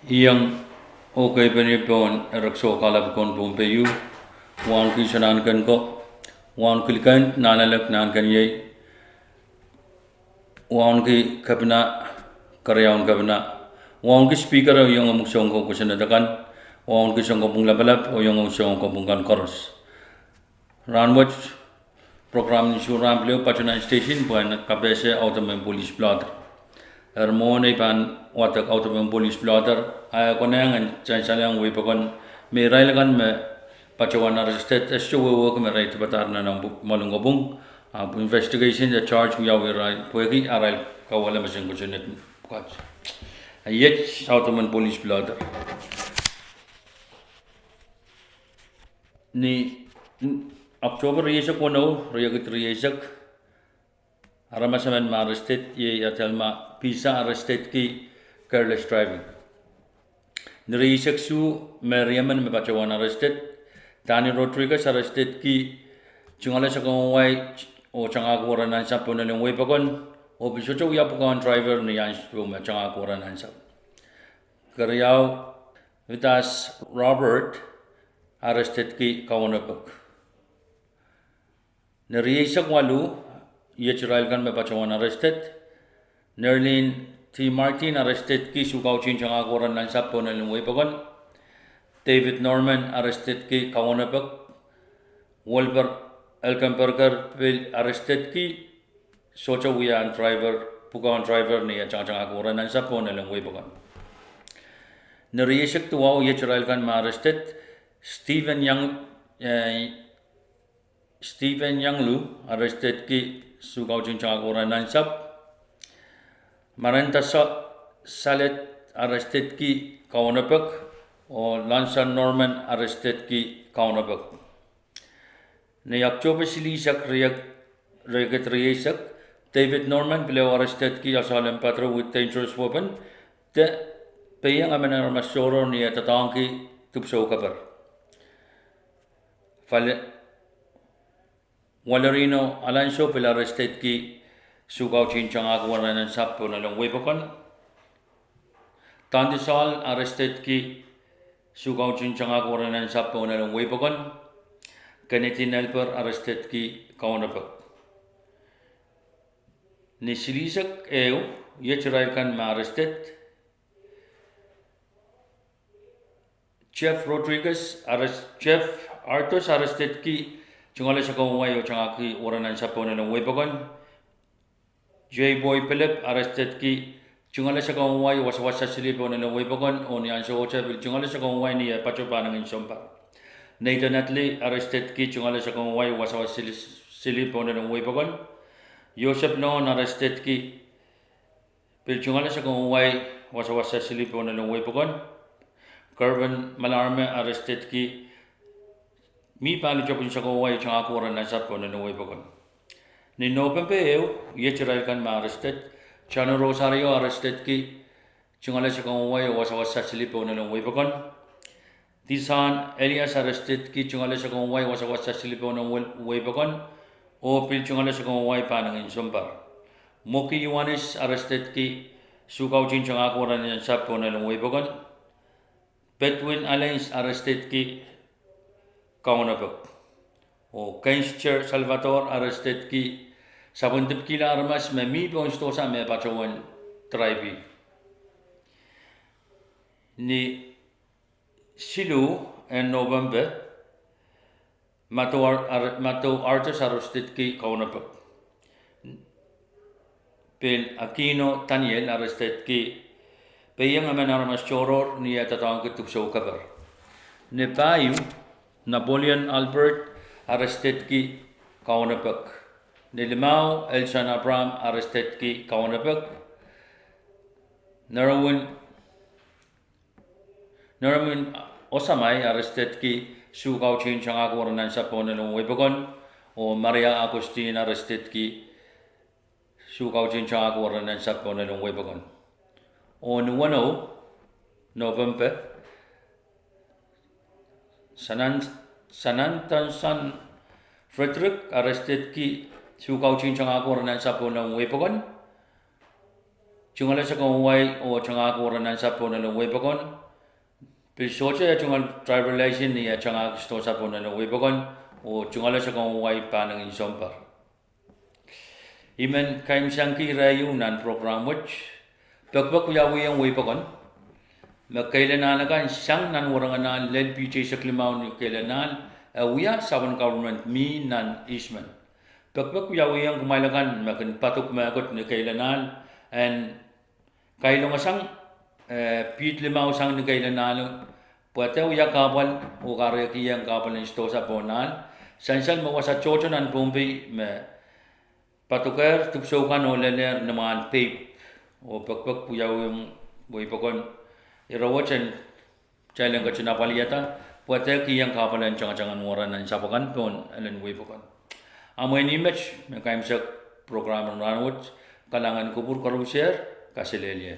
Iyang okay penipon rakso kalab kon pompeyu wan ki sanan kan ko wan kulkan nanalak nan kan ye wan ki kabna karyawan kabna wan ki speaker yung amuksong ko kusanadakan wan ki song ko pung labalap o yung amuksong ko pung kan koros ranwat program ni suram pleo pachana station buan kapese automatic police blotter Hermone pan watak automatic police blotter ay konangan chan salang we pakon me railagan me pachawan arrested esto work me right batar na nang malungobong investigation the charge we are right poegi aral kawala masing kusunet kwat yet automatic police blotter ni October yesak kono riyagit yesak Aramasaman ma arrested ye yatalma pisa arrested ki careless driving. Nirisak su Mariaman me pachawan arrested. Danny Rodriguez arrested ki chungala sa kawai o changa kuran nan sa punalang way pakon o bisocho yapukan driver ni yan su me changa kuran nan sa. Karyaw vitas Robert arrested ki kawanapok. Nirisak walu Yechrael kan me pachawan arrested. Nerlin T. Martin arrested ki sukauchin changa koran nan sapo na lungway pagon. David Norman arrested ki kawanapag. Wolver Elkamperger arrested ki socha wiyan driver pukawan driver niya changa koran nan sapo na lungway pagon. Nariyesak tuwaw Yechrael kan ma arrested. Stephen Yanglu arrested ki sukauchin changa koran nan sap. Maranta Salet arrested ki kawanapag o Lansan Norman arrested ki kawanapag. Ni October silisak regat riyesak David Norman below arrested ki asalam patro with dangerous weapon. Te payang amanar masoro ni tatang ki tupso kabar. Valerino Alonso below arrested ki Sugauchin changa kuwanan ng sapo na lang wepakon. Tandisal arrested ki Sugauchin changa kuwanan ng sapo na lang wepakon. Kanitin Elper arrested ki kawanapag. Ni Silisak Eo, Yechrael kan ma-arrested. Jeff Artos arrested ki chungala sa kawaway o changa ki kuwanan ng sapo na lang wepakon. J. Boy Philip arrested ki chungala sa kawaway wasawasa silipo na laway pakon o ni Anso Ocha bil chungala sa kawaway ni pachopa ng insompa. Nathan Atley arrested ki chungala sa kawaway wasawasa silipo na laway pakon. Joseph Noon arrested ki bil chungala sa kawaway wasawasa silipo na laway pakon. Kervin Malarme arrested ki mi pali chopin sa kawaway chang akuran na sapo na laway pakon. Ni November Yechrael kan ma-arrested. Chano Rosario arrested ki chungala sa kawaway wasawasa silipo na lang wipakon. Tisan Elias arrested ki chungala sa kawaway wasawasa silipo na wipakon. O pil chungala sa kawaway panang insumpar. Moki Ioannis arrested ki sukauchin chang akuran na sapo na lang wipakon. Betwin Alains arrested ki kawanapag. O Kainscher Salvatore arrested ki Sabundip kila armas me mi ponstosa me pachawan tribe. Ni Silu en November Mato Artos arrested ki kawanapag. Pil Aquino Daniel arrested ki payang aman armas choror ni atatang kitupso kabar. Ni Payu Napoleon Albert arrested ki kawanapag. Nilimao Elsan Abraham arrested ki kawanapag. Nerwin Osamay arrested ki sukauchin changa kuwanan sa ponelong wipakon. O Maria Agustin arrested ki sukauchin changa kuwanan sa ponelong wipakon. O Nuwano November Sanantan San Frederick arrested ki sukauchin changa kuwanan sa ponelong wipakon. chungale sa kawai o changa ko oranan sa po na lungwe bakon pisoche chungal driver license ni changa sto sa po na lungwe bakon o chungale sa kawai panang insompar imen kaim sangki rayu nan program which bakbak yawi yang we bakon makailanan kan sang nan warangan led PJ sa klimaw ni kailanan wiya saban government mi nan isman bakbak yawi yang kumailakan makin patuk makot ni kailanan and kailong asang pit limaw sang ni kailanan puwete wiya kapal o kareki yang kapal ni sto sa ponan sansal mawasa chochonan pompi me patukar tupsokan o lener naman pay o bakbak yawi yang we bakon irawatsan challenge ka chinapaliyata puwete kiyang kapalan jangan waranan sapakan pon alen we bakon amoy ni match may kaim sa program ranwat kalangan kubur karu share kasilelye